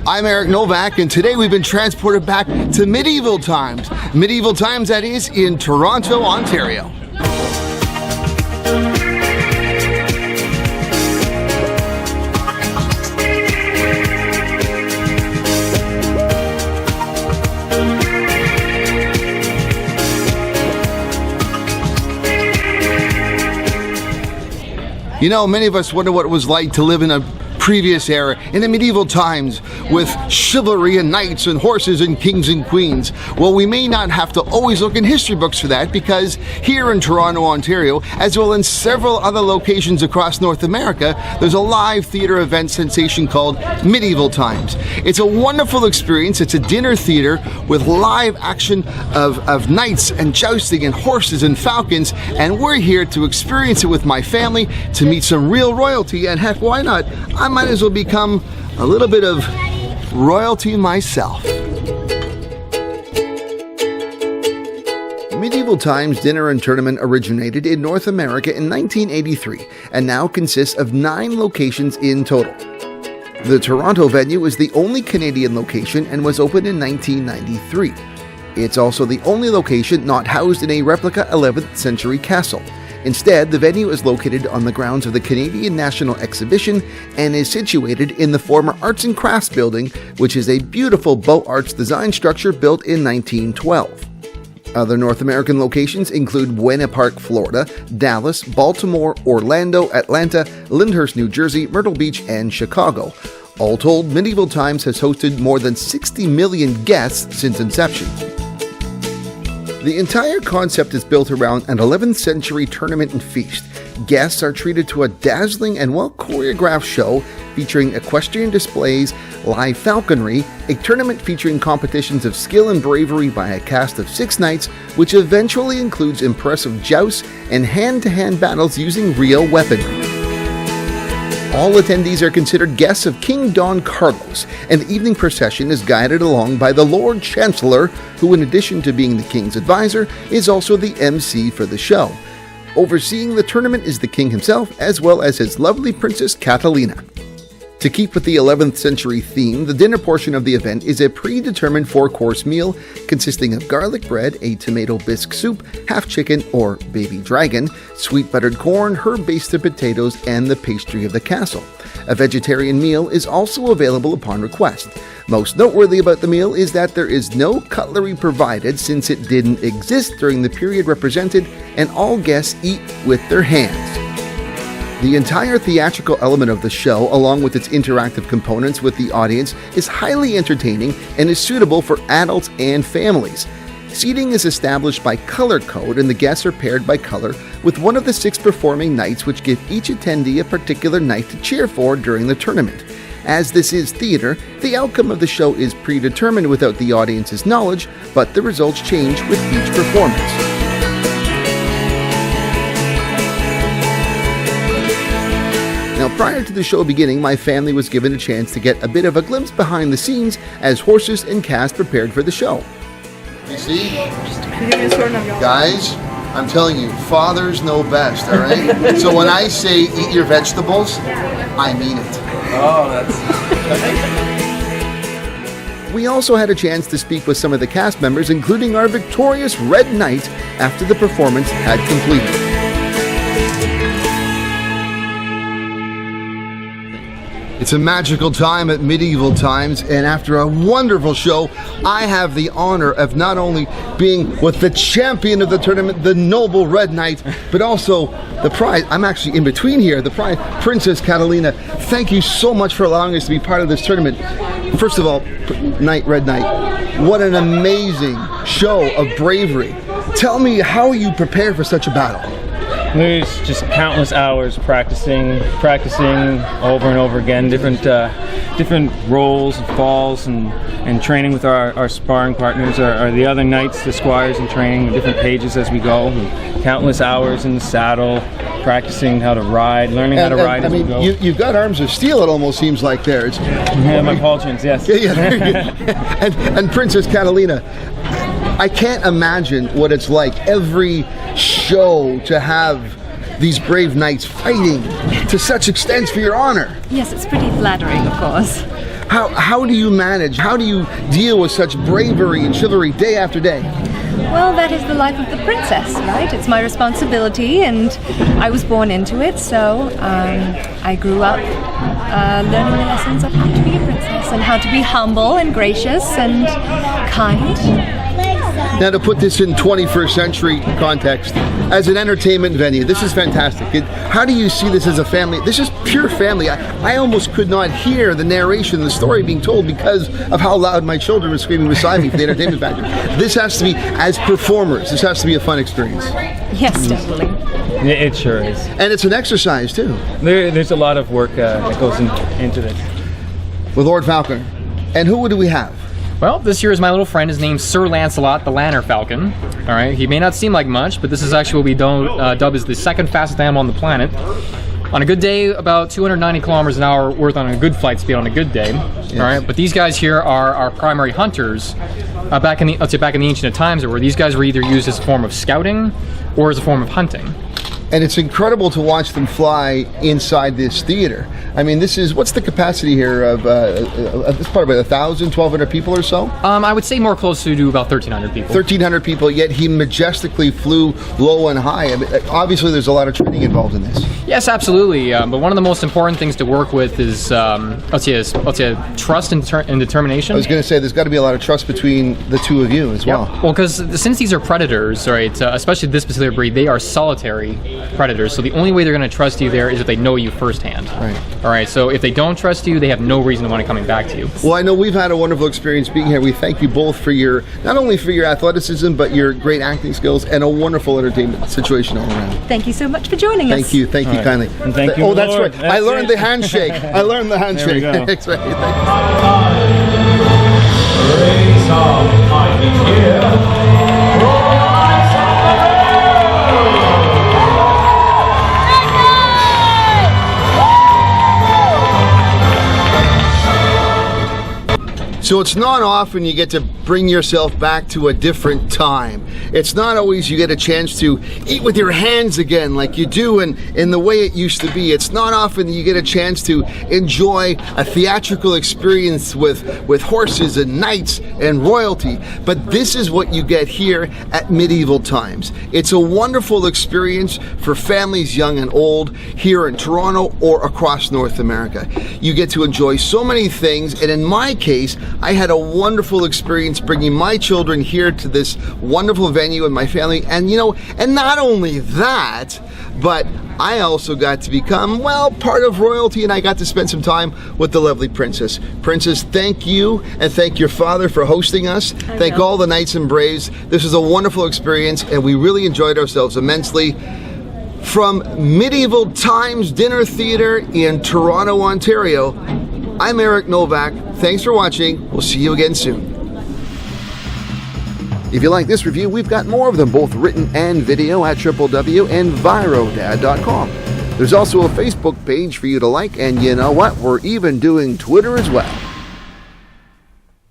I'm Eric Novak, and today we've been transported back to medieval times. Medieval times, that is, in Toronto, Ontario. You know, many of us wonder what it was like to live in a previous era, in the medieval times, with chivalry and knights and horses and kings and queens. Well, we may not have to always look in history books for that, because here in Toronto, Ontario, as well as several other locations across North America, there's a live theater event sensation called Medieval Times. It's a wonderful experience. It's a dinner theater with live action of knights and jousting and horses and falcons, and we're here to experience it with my family, to meet some real royalty, and heck, why not? I might as well become a little bit of royalty myself. Medieval Times Dinner and Tournament originated in North America in 1983 and now consists of 9 locations in total. The Toronto venue is the only Canadian location and was opened in 1993. It's also the only location not housed in a replica 11th century castle. Instead, the venue is located on the grounds of the Canadian National Exhibition and is situated in the former Arts and Crafts Building, which is a beautiful Beaux Arts design structure built in 1912. Other North American locations include Buena Park, Florida, Dallas, Baltimore, Orlando, Atlanta, Lyndhurst, New Jersey, Myrtle Beach, and Chicago. All told, Medieval Times has hosted more than 60 million guests since inception. The entire concept is built around an 11th century tournament and feast. Guests are treated to a dazzling and well-choreographed show featuring equestrian displays, live falconry, a tournament featuring competitions of skill and bravery by a cast of 6 knights, which eventually includes impressive jousts and hand-to-hand battles using real weaponry. All attendees are considered guests of King Don Carlos, and the evening procession is guided along by the Lord Chancellor, who in addition to being the King's advisor, is also the MC for the show. Overseeing the tournament is the King himself, as well as his lovely Princess Catalina. To keep with the 11th century theme, the dinner portion of the event is a predetermined 4-course meal consisting of garlic bread, a tomato bisque soup, half chicken or baby dragon, sweet buttered corn, herb-basted potatoes, and the pastry of the castle. A vegetarian meal is also available upon request. Most noteworthy about the meal is that there is no cutlery provided, since it didn't exist during the period represented, and all guests eat with their hands. The entire theatrical element of the show, along with its interactive components with the audience, is highly entertaining and is suitable for adults and families. Seating is established by color code, and the guests are paired by color with one of the 6 performing knights, which give each attendee a particular knight to cheer for during the tournament. As this is theater, the outcome of the show is predetermined without the audience's knowledge, but the results change with each performance. Now, prior to the show beginning, my family was given a chance to get a bit of a glimpse behind the scenes as horses and cast prepared for the show. You see? Guys, I'm telling you, fathers know best, all right? So when I say eat your vegetables, I mean it. Oh, that's... We also had a chance to speak with some of the cast members, including our victorious Red Knight, after the performance had completed. It's a magical time at Medieval Times, and after a wonderful show, I have the honor of not only being with the champion of the tournament, the noble Red Knight, but also the prize. I'm actually in between here, the prize, Princess Catalina. Thank you so much for allowing us to be part of this tournament. First of all, Red Knight, what an amazing show of bravery. Tell me how you prepare for such a battle. There's just countless hours practicing over and over again, different roles and falls, and training with our sparring partners, are the other knights, the squires, and training different pages as we go. And countless hours in the saddle, practicing how to ride, learning how to ride as we go. You've got arms of steel, it almost seems like there. Yeah, my pauldrons, yes. Yeah, very good. and Princess Catalina, I can't imagine what it's like every show to have these brave knights fighting to such extents for your honor. Yes, it's pretty flattering, of course. How do you manage? How do you deal with such bravery and chivalry day after day? Well, that is the life of the princess, right? It's my responsibility, and I was born into it, so I grew up learning the lessons of how to be a princess and how to be humble and gracious and kind. Now, to put this in 21st century context, as an entertainment venue, this is fantastic. How do you see this as a family? This is pure family. I almost could not hear the narration, the story being told because of how loud my children were screaming beside me for the entertainment factor. This has to be, as performers, this has to be a fun experience. Yes, definitely. It sure is. And it's an exercise, too. There's a lot of work that goes into this. With Lord Falconer. And who do we have? Well, this here is my little friend. His name's Sir Lancelot, the Lanner Falcon. All right, he may not seem like much, but this is actually what we dub as the second fastest animal on the planet. On a good day, about 290 kilometers an hour worth on a good flight speed on a good day. Yes. All right, but these guys here are our primary hunters. Back in the ancient times, where these guys were either used as a form of scouting or as a form of hunting. And it's incredible to watch them fly inside this theater. I mean, what's the capacity here of, it's probably about 1,000, 1,200 people or so? I would say more close to about 1,300 people. 1,300 people, yet he majestically flew low and high. I mean, obviously, there's a lot of training involved in this. Yes, absolutely. But one of the most important things to work with is, let's say trust and determination. I was going to say, there's got to be a lot of trust between the two of you as well. Well, because since these are predators, right, especially this particular breed, they are solitary predators, so the only way they're going to trust you there is if they know you firsthand. Right. All right, so if they don't trust you, they have no reason to want to coming back to you. Well, I know we've had a wonderful experience being here. We thank you both for not only for your athleticism, but your great acting skills and a wonderful entertainment situation all around. Thank you so much for joining us. Thank you kindly. And thank you, Oh, that's Lord. right. I learned the handshake. I learned the handshake. There we go. That's right. Raise up, I can hear. So it's not often you get to bring yourself back to a different time. It's not always you get a chance to eat with your hands again like you do in the way it used to be. It's not often you get a chance to enjoy a theatrical experience with horses and knights and royalty. But this is what you get here at Medieval Times. It's a wonderful experience for families young and old here in Toronto or across North America. You get to enjoy so many things, and in my case, I had a wonderful experience bringing my children here to this wonderful venue and my family, and and not only that, but I also got to become, well, part of royalty, and I got to spend some time with the lovely princess. Princess, thank you, and thank your father for hosting us. Thank all the Knights and Braves. This was a wonderful experience, and we really enjoyed ourselves immensely. From Medieval Times Dinner Theatre in Toronto, Ontario, I'm Eric Novak. Thanks for watching. We'll see you again soon. If you like this review, we've got more of them, both written and video, at www.EnviroDad.com. There's also a Facebook page for you to like, and you know what? We're even doing Twitter as well.